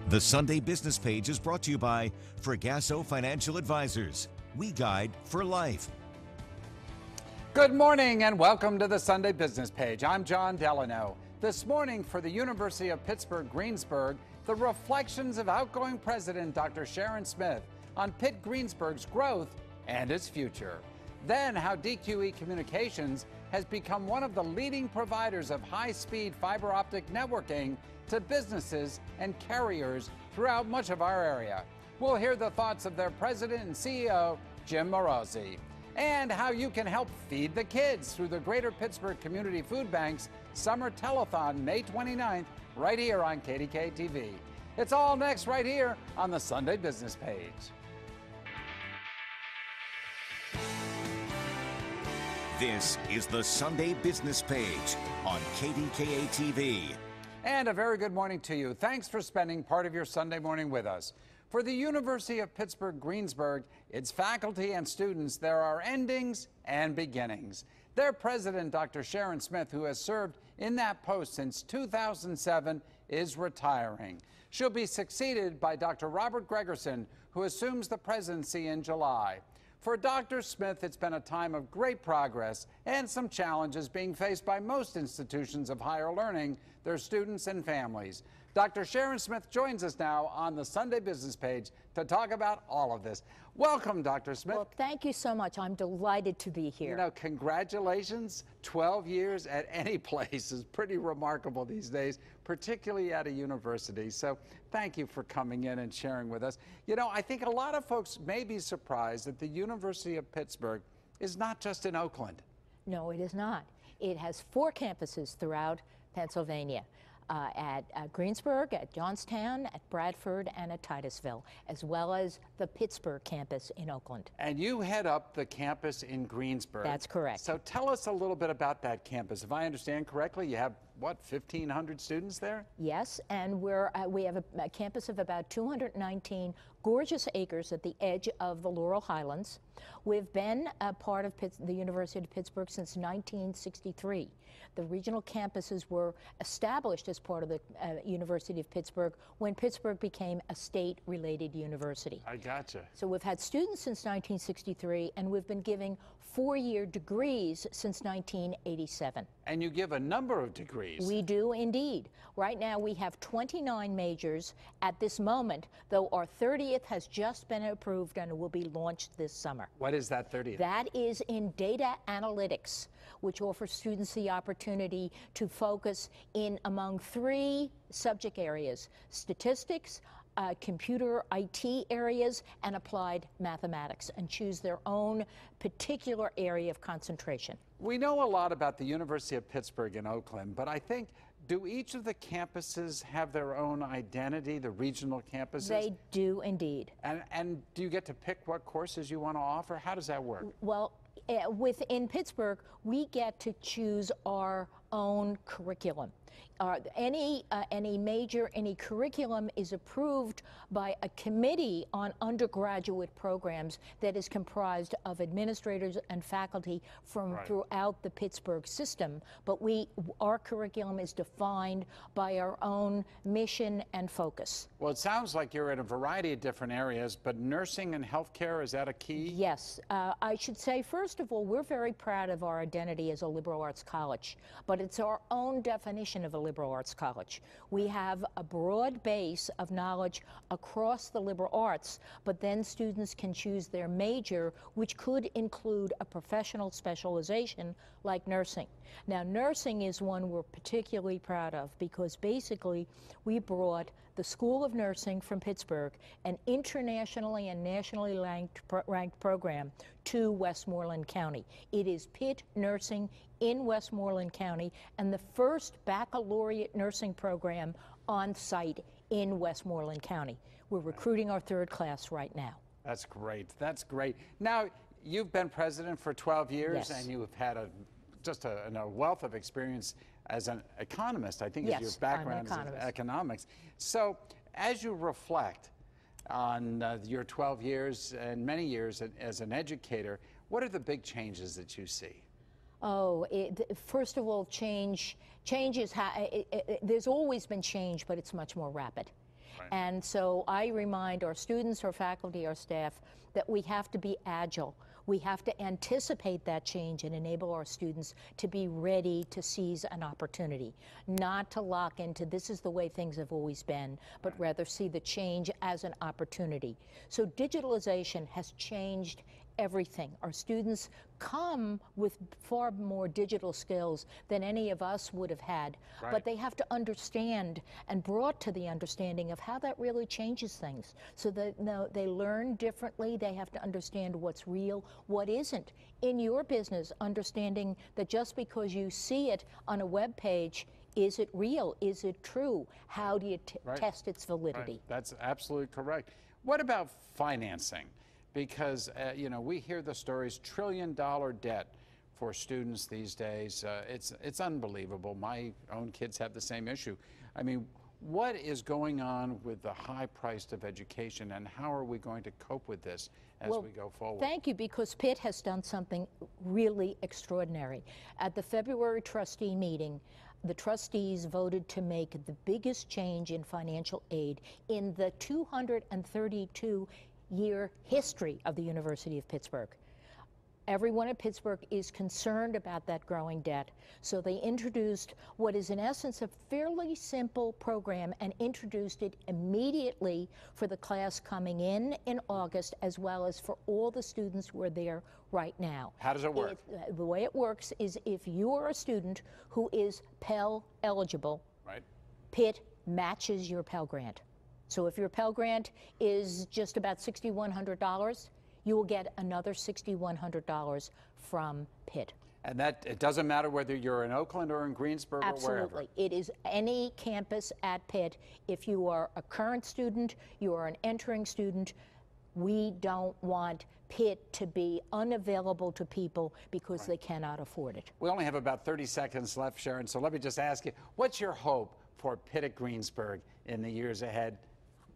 The Sunday Business Page is brought to you by Fregasso Financial Advisors. We guide for life. Good morning and welcome to the Sunday Business Page. I'm John Delano. This morning for the University of Pittsburgh, Greensburg, the reflections of outgoing President Dr. Sharon Smith on Pitt Greensburg's growth and its future. Then how DQE Communications has become one of the leading providers of high-speed fiber optic networking to businesses and carriers throughout much of our area. We'll hear the thoughts of their president and CEO, Jim Morosi, and how you can help feed the kids through the Greater Pittsburgh Community Food Bank's Summer Telethon, May 29th, right here on KDKA TV. It's all next right here on the Sunday Business Page. This is the Sunday Business Page on KDKA TV. And a very good morning to you. Thanks for spending part of your Sunday morning with us. For the University of Pittsburgh Greensburg, its faculty and students, there are endings and beginnings. Their president, Dr. Sharon Smith, who has served in that post since 2007, is retiring. She'll be succeeded by Dr. Robert Gregerson, who assumes the presidency in July. For Dr. Smith, it's been a time of great progress and some challenges being faced by most institutions of higher learning, their students and families. Dr. Sharon Smith joins us now on the Sunday Business Page to talk about all of this. Welcome, Dr. Smith. Well, thank you so much. I'm delighted to be here. You know, congratulations. 12 years at any place is pretty remarkable these days, particularly at a university. So thank you for coming in and sharing with us. You know, I think a lot of folks may be surprised that the University of Pittsburgh is not just in Oakland. No, it is not. It has 4 campuses throughout Pennsylvania. At Greensburg, at Johnstown, at Bradford, and at Titusville, as well as the Pittsburgh campus in Oakland. And you head up the campus in Greensburg. That's correct. So tell us a little bit about that campus. If I understand correctly, you have, what, 1,500 students there? Yes, and we have a campus of about 219 gorgeous acres at the edge of the Laurel Highlands. We've been a part of the University of Pittsburgh since 1963. The regional campuses were established as part of the University of Pittsburgh when Pittsburgh became a state-related university. I gotcha. So we've had students since 1963, and we've been giving 4-year degrees since 1987. And you give a number of degrees. We do indeed. Right now we have 29 majors at this moment, though our 30th has just been approved and will be launched this summer. What is that 30th? That is in data analytics, which offers students the opportunity to focus in among 3 subject areas: statistics, computer IT areas, and applied mathematics, and choose their own particular area of concentration. We know a lot about the University of Pittsburgh in Oakland, but I think, do each of the campuses have their own identity, the regional campuses? They do indeed. And do you get to pick what courses you want to offer? How does that work? Well, within Pittsburgh, we get to choose our own curriculum. Any major, any curriculum is approved by a committee on undergraduate programs that is comprised of administrators and faculty from throughout the Pittsburgh system. But our curriculum is defined by our own mission and focus. Well, it sounds like you're in a variety of different areas, but nursing and healthcare, is that a key? Yes. I should say, first of all, we're very proud of our identity as a liberal arts college, but it's our own definition of a liberal arts college. We have a broad base of knowledge across the liberal arts, but then students can choose their major, which could include a professional specialization like nursing. Now, nursing is one we're particularly proud of because basically we brought the School of Nursing from Pittsburgh, an internationally and nationally ranked program, to Westmoreland County. It is Pitt Nursing in Westmoreland County and the first baccalaureate nursing program on site in Westmoreland County. We're recruiting our 3rd class right now. That's great. That's great. Now, you've been president for 12 years, Yes. and you've had a wealth of experience as an economist. I think Yes, your background is in economics. So as you reflect on your 12 years and many years as an educator, what are the big changes that you see? Oh, first of all, change is there's always been change, but it's much more rapid. Right. And so I remind our students, our faculty, our staff that we have to be agile. We have to anticipate that change and enable our students to be ready to seize an opportunity, not to lock into this is the way things have always been, but rather see the change as an opportunity. So digitalization has changed everything. Our students come with far more digital skills than any of us would have had, but they have to understand and brought to the understanding of how that really changes things. So that they learn differently. They have to understand what's real, what isn't. In your business, understanding that just because you see it on a web page, is it real? Is it true? How do you test its validity? That's absolutely correct. What about financing? Because, you know, we hear the stories, trillion-dollar debt for students these days. It's unbelievable. My own kids have the same issue. I mean, what is going on with the high price of education, and how are we going to cope with this as we go forward? Thank you, because Pitt has done something really extraordinary. At the February trustee meeting, the trustees voted to make the biggest change in financial aid in the 232-year history of the University of Pittsburgh. Everyone at Pittsburgh is concerned about that growing debt, so they introduced what is in essence a fairly simple program and introduced it immediately for the class coming in August, as well as for all the students who are there right now. How does it work? The way it works is if you are a student who is Pell eligible, Pitt matches your Pell Grant. So if your Pell Grant is just about $6,100, you will get another $6,100 from Pitt. And that, it doesn't matter whether you're in Oakland or in Greensburg or wherever. Absolutely. It is any campus at Pitt. If you are a current student, you are an entering student, we don't want Pitt to be unavailable to people because they cannot afford it. We only have about 30 seconds left, Sharon, so let me just ask you, what's your hope for Pitt at Greensburg in the years ahead?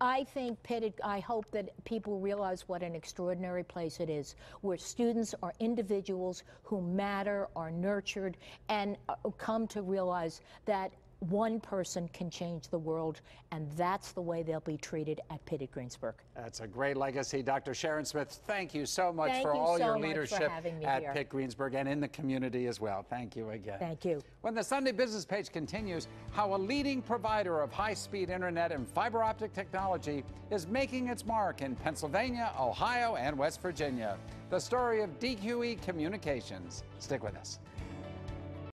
I think I hope that people realize what an extraordinary place it is, where students are individuals who matter, are nurtured, and come to realize that one person can change the world, and that's the way they'll be treated at Pitt at Greensburg. That's a great legacy. Dr. Sharon Smith, thank you so much for all your leadership at Pitt Greensburg and in the community as well. Thank you again. Thank you. When the Sunday Business Page continues, how a leading provider of high-speed internet and fiber optic technology is making its mark in Pennsylvania, Ohio, and West Virginia. The story of DQE Communications. Stick with us.